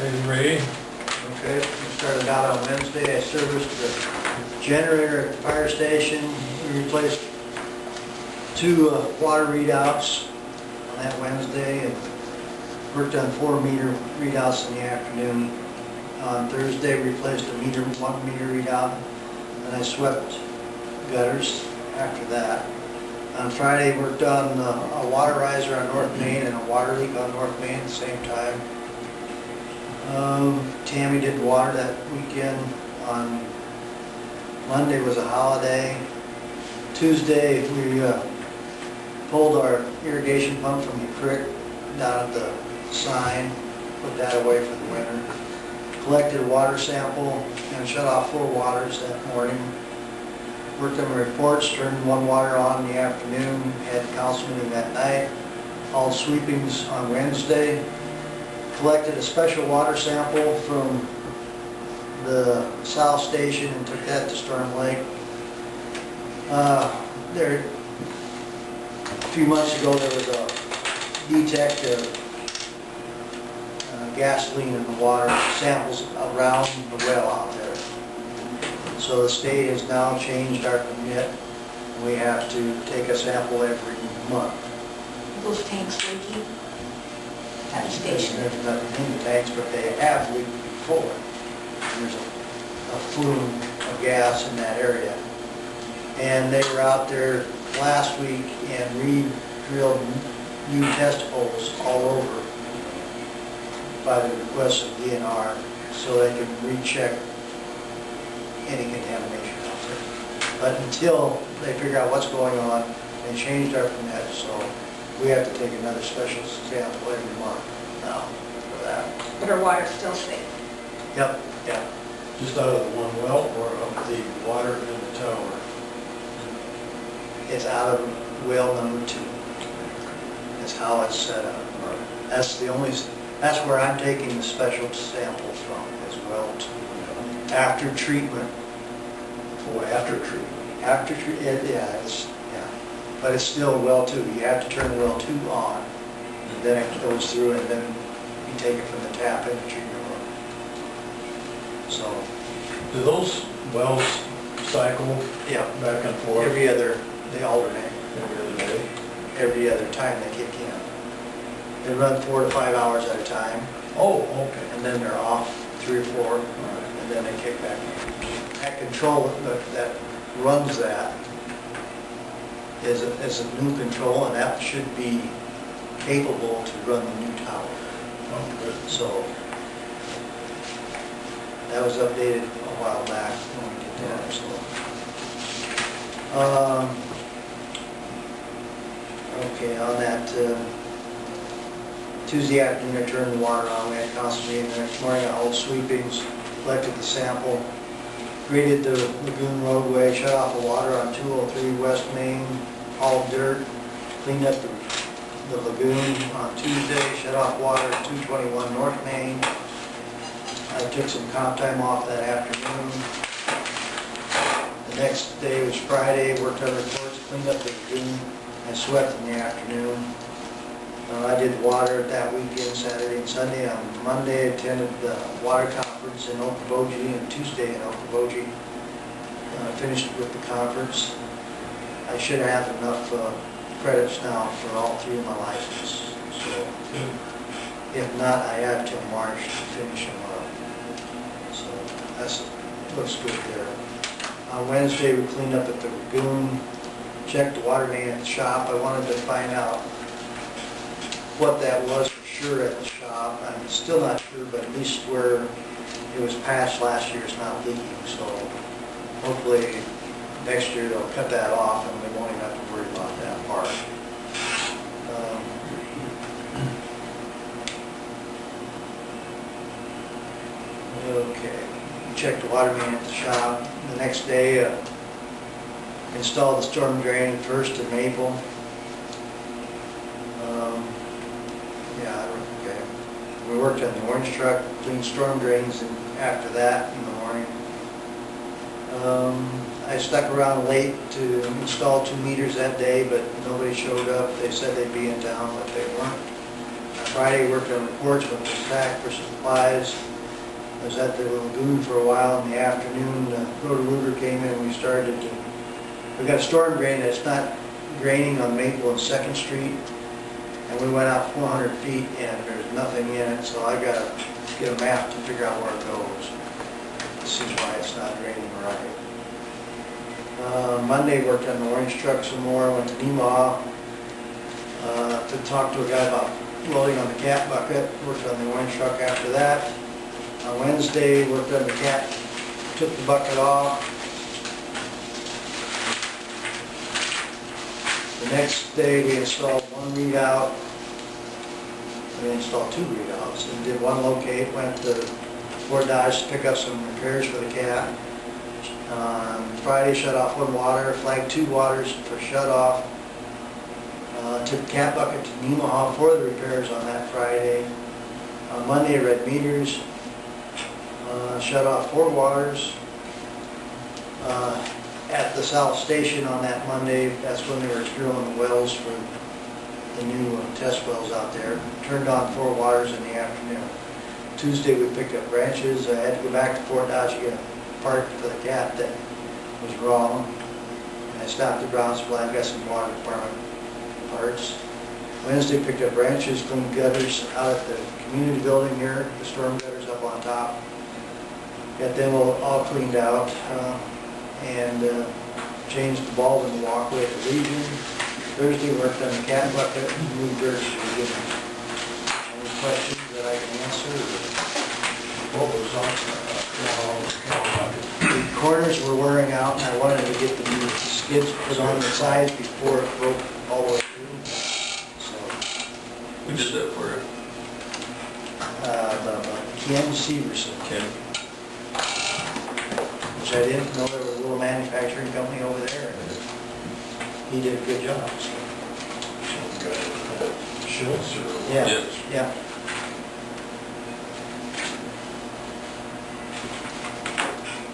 Ready? Okay, we started out on Wednesday. I serviced the generator at the fire station. We replaced two water readouts on that Wednesday and worked on 4-meter readouts in the afternoon. On Thursday, we replaced a 1-meter readout, and I swept gutters after that. On Friday, worked on a water riser on North Main and a water leak on North Main at the same time. Tammy did water that weekend. On Monday was a holiday. Tuesday, we pulled our irrigation pump from the creek down at the sign, put that away for the winter. Collected a water sample and shut off 4 waters that morning. Worked on the reports, turned 1 water on in the afternoon, had council meeting that night. All sweepings on Wednesday. Collected a special water sample from the South Station and took that to Storm Lake. There, a few months ago, there was a detect of gasoline in the water samples around the well out there. So the state has now changed our permit. We have to take a sample every month. Those tanks leaking at the station. There's nothing in the tanks, but they have leaked before. There's a flume of gas in that area. And they were out there last week and re-drilled new test holes all over by the request of DNR so they can recheck any contamination out there. But until they figure out what's going on, they changed our permit, so we have to take another special sample every month now for that. But our water's still safe. Yep, yeah. Just out of the one well or of the water in the tower? It's out of well number 2. That's how it's set up. That's where I'm taking the special sample from as well too. After treatment. Oh, after treatment? After treatment, yeah. But it's still well 2. You have to turn well 2 on, and then it goes through, and then you take it from the tap in the treatment room. So. Do those wells cycle Yeah. back and forth? They alternate. Every other day? Every other time they kick in. They run 4 to 5 hours at a time, Oh, okay. and then they're off 3 or 4, and then they kick back in. That control that runs that is a new control, and that should be capable to run the new tower. Oh, good. So that was updated a while back when we did that. So okay, on that Tuesday afternoon, I turned the water on. We had council meeting the next morning. I hauled sweepings, collected the sample, graded the lagoon roadway, shut off the water on 203 West Main, hauled dirt, cleaned up the lagoon on Tuesday, shut off water at 221 North Main. I took some comp time off that afternoon. The next day was Friday, worked on reports, cleaned up the lagoon, and swept in the afternoon. I did water that weekend, Saturday and Sunday. On Monday, I attended the water conference in Okoboji, and Tuesday in Okoboji. Finished with the conference. I should have enough credits now for all 3 of my licenses. So, if not, I have till March to finish them up. So that looks good there. On Wednesday, we cleaned up at the lagoon, checked the water main at the shop. I wanted to find out what that was for sure at the shop. I'm still not sure, but at least where it was patched last year, it's not leaking. So hopefully next year they'll cut that off and we won't even have to worry about that part. Okay, we checked the water main at the shop. The next day, installed the storm drain first in Maple. Okay. We worked on the orange truck, cleaned storm drains, and after that in the morning. I stuck around late to install 2 meters that day, but nobody showed up. They said they'd be in town, but they weren't. Friday, worked on reports, went to track for supplies. I was at the lagoon for a while in the afternoon. Roto-Rooter came in, we started to, we got a storm drain that's not draining on Maple and 2nd Street. And we went out 400 feet and there's nothing in it, so I gotta get a map to figure out where it goes. This is why it's not draining right. Monday, worked on the orange truck some more, went to Nemaha to talk to a guy about welding on the cat bucket, worked on the orange truck after that. On Wednesday, worked on the cat, took the bucket off. The next day, we installed one readout. We installed 2 readouts and did one locate, went to Fort Dodge to pick up some repairs for the cat. Friday, shut off 1 water, flagged 2 waters for shut off. Took the cat bucket to Nemaha for the repairs on that Friday. On Monday, read meters, shut off 4 waters. At the South Station on that Monday, that's when they were drilling the wells for the new test wells out there. Turned on 4 waters in the afternoon. Tuesday, we picked up branches. I had to go back to Fort Dodge to get a part for the cat that was wrong. And I stopped at Brown's Plant, got some water department parts. Wednesday, picked up branches, cleaned gutters out at the community building here, the storm gutters up on top. Got them all cleaned out and changed the bulb in the walkway at the Legion. Thursday, worked on the cat bucket and moved dirt to the beginning. Any questions that I can answer? What was on The corners were wearing out and I wanted to get the new skids put on the sides before it broke all the way through. So, We did that for you. Ken Severson, Ken. which I didn't know there was a little manufacturing company over there. He did a good job. So. Schultz or? Yeah, Yes. yeah.